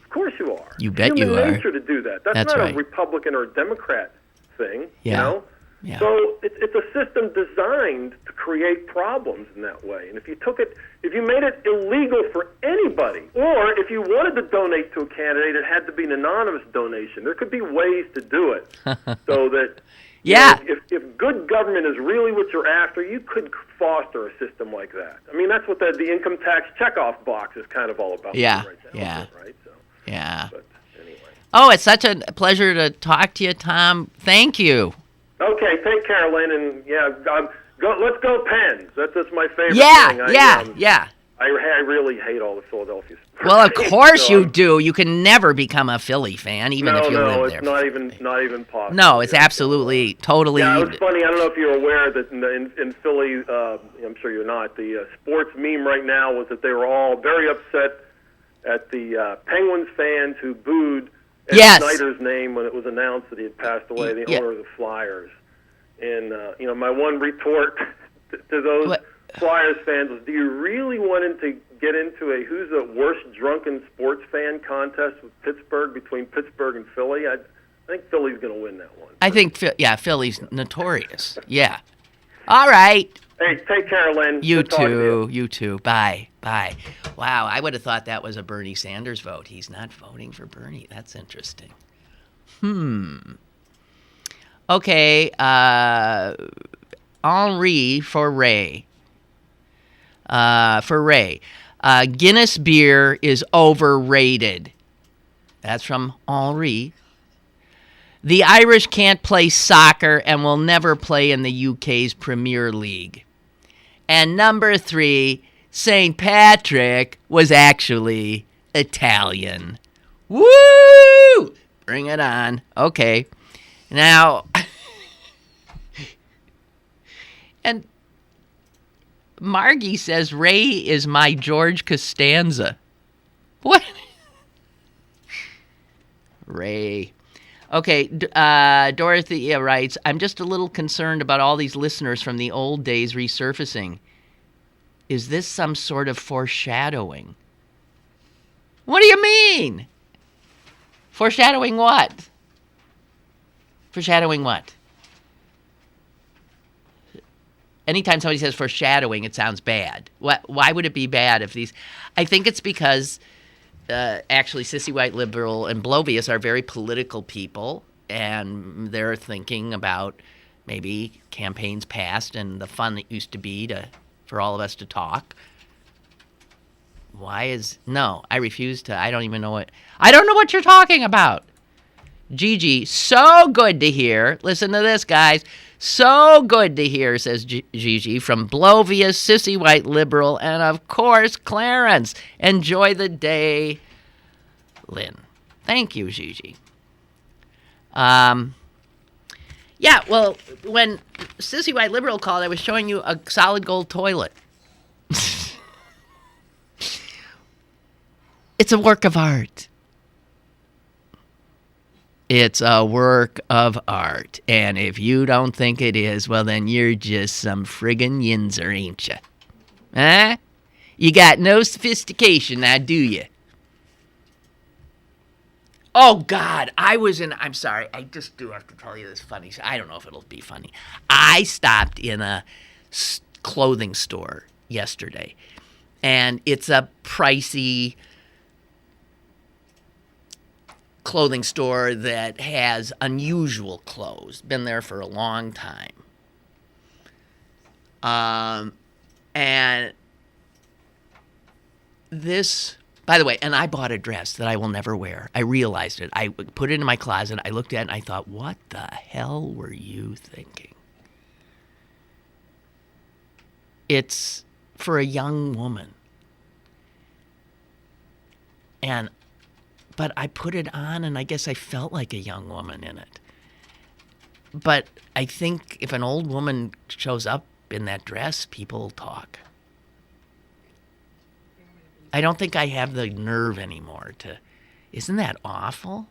Of course you are. You bet you are. Human nature to do that. That's not right. A Republican or a Democrat thing. Yeah. Yeah. So it's a system designed to create problems in that way. And if you made it illegal for anybody, or if you wanted to donate to a candidate, it had to be an anonymous donation. There could be ways to do it so that if good government is really what you're after, you could foster a system like that. I mean, that's what the income tax checkoff box is kind of all about. Yeah. Right now, yeah. Right. So. Yeah. But anyway. Oh, it's such a pleasure to talk to you, Tom. Thank you. Okay, take care, Lynn, and let's go Pens. That's my favorite thing. Yeah. I really hate all the Philadelphia sports. Well, of course you do. You can never become a Philly fan, even if you live there. No, it's not even possible. No, it's absolutely, totally. Yeah, it was funny. I don't know if you're aware that in Philly, I'm sure you're not, the sports meme right now was that they were all very upset at the Penguins fans who booed Ed Snyder's name when it was announced that he had passed away, the owner of the Flyers. And, my one retort to those Flyers fans was, do you really want to get into a who's the worst drunken sports fan contest with Pittsburgh, between Pittsburgh and Philly? I think Philly's going to win that one. I think, Philly's notorious. Yeah. All right. Hey, take care, Lynn. You too. You too. Bye. Wow, I would have thought that was a Bernie Sanders vote. He's not voting for Bernie. That's interesting. Okay. Henri for Ray. Guinness beer is overrated. That's from Henri. The Irish can't play soccer and will never play in the UK's Premier League. And number 3, St. Patrick was actually Italian. Woo! Bring it on. Okay. Now, and Margie says Ray is my George Costanza. What? Ray. Okay, Dorothy writes, I'm just a little concerned about all these listeners from the old days resurfacing. Is this some sort of foreshadowing? What do you mean? Foreshadowing what? Foreshadowing what? Anytime somebody says foreshadowing, it sounds bad. Why would it be bad if these... I think it's because... actually, Sissy White Liberal and Blovius are very political people, and they're thinking about maybe campaigns past and the fun that used to be for all of us to talk. No, I refuse to. I don't even know I don't know what you're talking about. Gigi, so good to hear. Listen to this, guys. So good to hear, says Gigi, from Blovius, Sissy White Liberal, and of course, Clarence. Enjoy the day, Lynn. Thank you, Gigi. Yeah, well, when Sissy White Liberal called, I was showing you a solid gold toilet. It's a work of art. It's a work of art. And if you don't think it is, well, then you're just some friggin' yinzer, ain't you? Huh? You got no sophistication now, do you? Oh, God, I'm sorry, I just do have to tell you this funny. I don't know if it'll be funny. I stopped in a clothing store yesterday, and it's a pricey clothing store that has unusual clothes. Been there for a long time. And this, by the way, and I bought a dress that I will never wear. I realized it. I put it in my closet. I looked at it and I thought, what the hell were you thinking? It's for a young woman. But I put it on, and I guess I felt like a young woman in it. But I think if an old woman shows up in that dress, people talk. I don't think I have the nerve anymore to... Isn't that awful?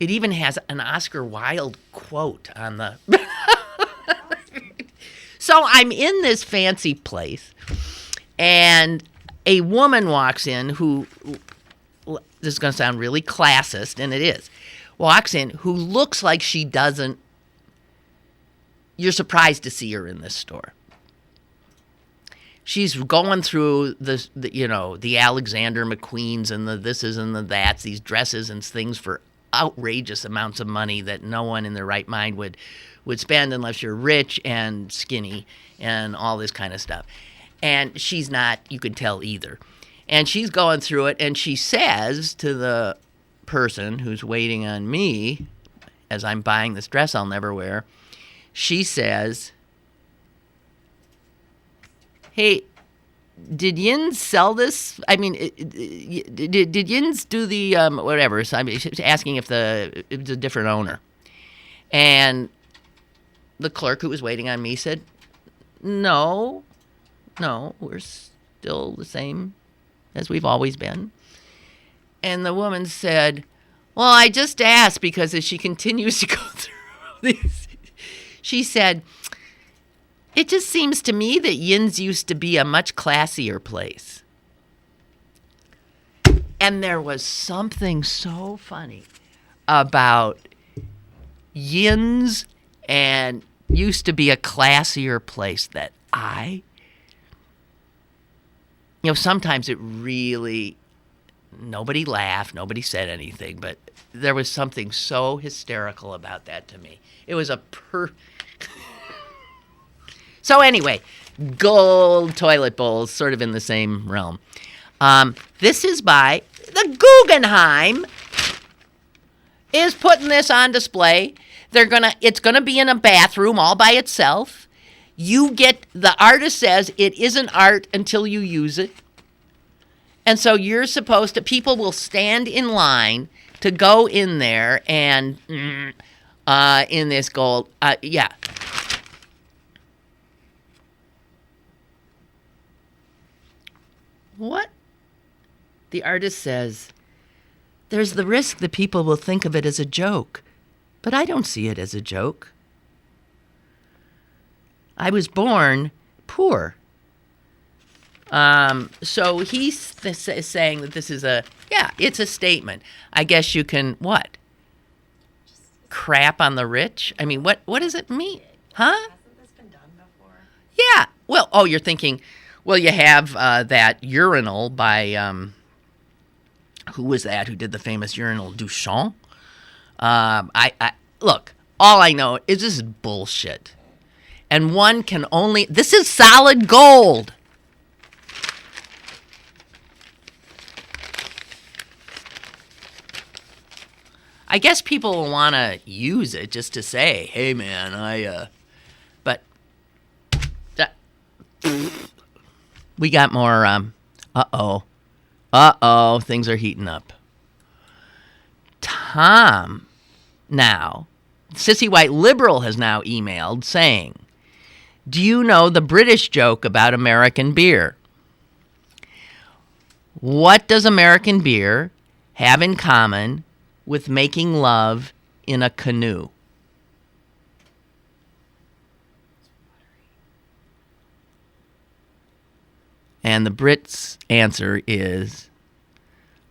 It even has an Oscar Wilde quote on the... So I'm in this fancy place, and a woman walks in who... This is going to sound really classist, and it is. Walks in, who looks like she doesn't... You're surprised to see her in this store. She's going through the Alexander McQueens and the thises and the that's, these dresses and things for outrageous amounts of money that no one in their right mind would spend unless you're rich and skinny and all this kind of stuff. And she's not, you can tell, either. And she's going through it, and she says to the person who's waiting on me as I'm buying this dress I'll never wear, she says, "Hey, did Yins sell this? I mean, did Yins do the whatever?" So she's asking if it was a different owner. And the clerk who was waiting on me said, No, we're still the same as we've always been. And the woman said, "Well, I just asked because as she continues to go through these, she said, it just seems to me that Yin's used to be a much classier place." And there was something so funny about Yin's and used to be a classier place that sometimes it really, nobody laughed, nobody said anything, but there was something so hysterical about that to me. It was So anyway, gold toilet bowls, sort of in the same realm. This is by the Guggenheim is putting this on display. It's gonna be in a bathroom all by itself. The artist says it isn't art until you use it. And so people will stand in line to go in there and in this gold, yeah. What? The artist says, there's the risk that people will think of it as a joke, but I don't see it as a joke. I was born poor. So he's saying that this is it's a statement. I guess you can, what? Crap on the rich? I mean, what does it mean? Huh? Hasn't this been done before? Yeah. Well, you're thinking, well, you have that urinal by, who was that who did the famous urinal? Duchamp? Look, all I know is this is bullshit. And one can only, this is solid gold. I guess people will want to use it just to say, hey man, but we got more, things are heating up. Tom, now, Sissy White Liberal has now emailed saying, do you know the British joke about American beer? What does American beer have in common with making love in a canoe? And the Brits' answer is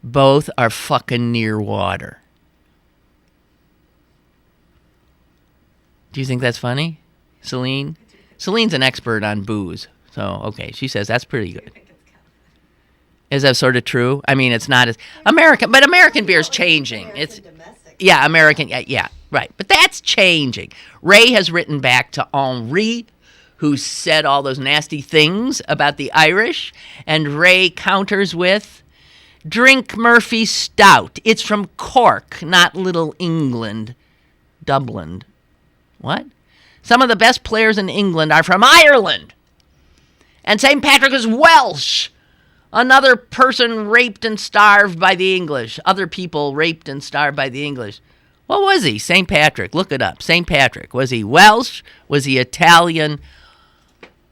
both are fucking near water. Do you think that's funny, Celine? Celine's an expert on booze. So, okay, she says that's pretty good. Is that sort of true? I mean, it's not as American, but American beer's changing. It's yeah, American, yeah, right. But that's changing. Ray has written back to Henri, who said all those nasty things about the Irish, and Ray counters with, drink Murphy Stout. It's from Cork, not Little England, Dublin. What? Some of the best players in England are from Ireland. And St. Patrick is Welsh. Another person raped and starved by the English. Other people raped and starved by the English. What was he? St. Patrick. Look it up. St. Patrick. Was he Welsh? Was he Italian?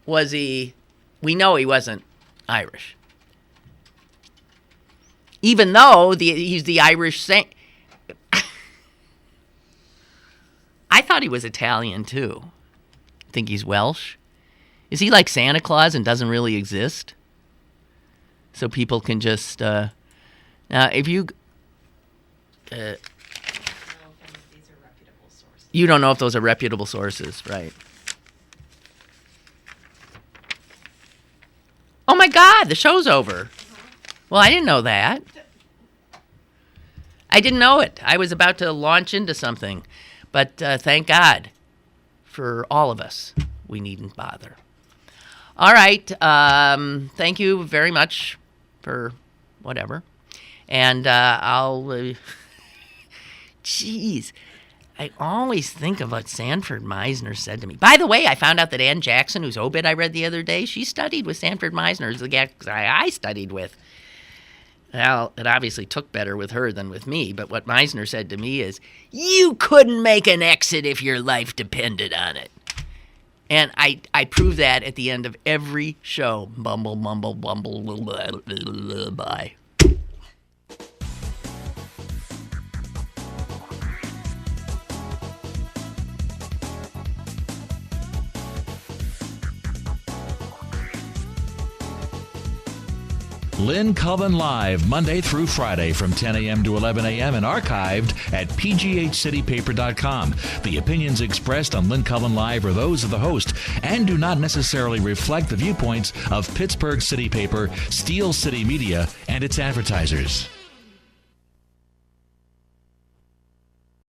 Was he... We know he wasn't Irish. Even though he's the Irish saint. I thought he was Italian, too. Think he's Welsh? Is he like Santa Claus and doesn't really exist? So people can just... now, if you... you don't know if those are reputable sources, right? Oh, my God, the show's over. Well, I didn't know that. I didn't know it. I was about to launch into something. But thank God for all of us. We needn't bother. All right. Thank you very much for whatever. And I'll... Jeez. I always think of what Sanford Meisner said to me. By the way, I found out that Ann Jackson, whose obit I read the other day, she studied with Sanford Meisner, the guy I studied with. Well, it obviously took better with her than with me, but what Meisner said to me is, you couldn't make an exit if your life depended on it. And I prove that at the end of every show. Bumble, mumble, bumble, bye. Lynn Cullen Live, Monday through Friday from 10 a.m. to 11 a.m. and archived at pghcitypaper.com. The opinions expressed on Lynn Cullen Live are those of the host and do not necessarily reflect the viewpoints of Pittsburgh City Paper, Steel City Media, and its advertisers.